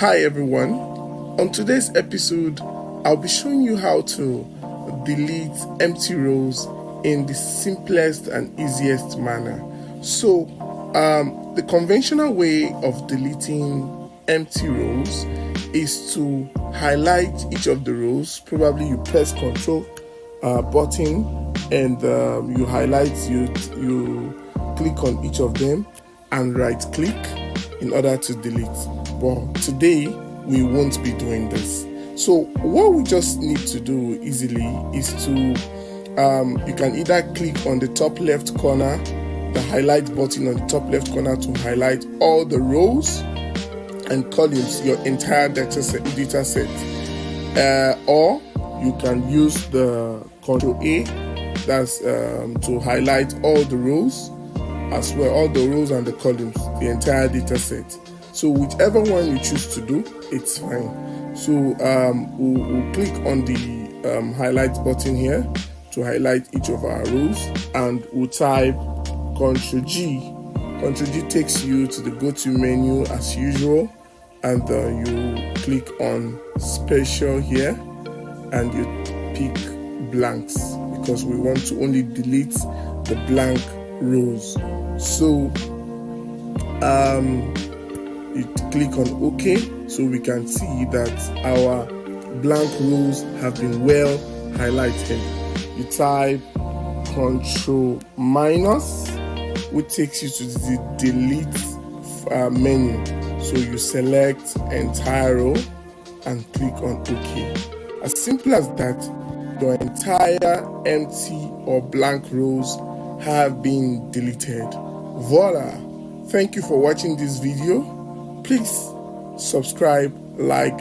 Hi everyone, on today's episode I'll be showing you how to delete empty rows in the simplest and easiest manner. So the conventional way of deleting empty rows is to highlight each of the rows. Probably you press Ctrl button and you highlight, you click on each of them and right click in order to delete. But today we won't be doing this. So what we just need to do easily is to you can either click on the top left corner, the highlight button on the top left corner, to highlight all the rows and columns, your entire data set, or you can use the Ctrl A, that's to highlight all the rows as well, all the rows and the columns, the entire data set. So whichever one you choose to do, it's fine. So we'll click on the highlight button here to highlight each of our rows, and we'll type Ctrl G. Ctrl G takes you to the go-to menu as usual, and you click on special here and you pick blanks because we want to only delete the blank rows. So you click on OK, so we can see that our blank rows have been well highlighted. You type Ctrl minus, which takes you to the delete menu. So you select entire row and click on OK. As simple as that, the entire empty or blank rows have been deleted. Voila! Thank you for watching this video. Please subscribe, like,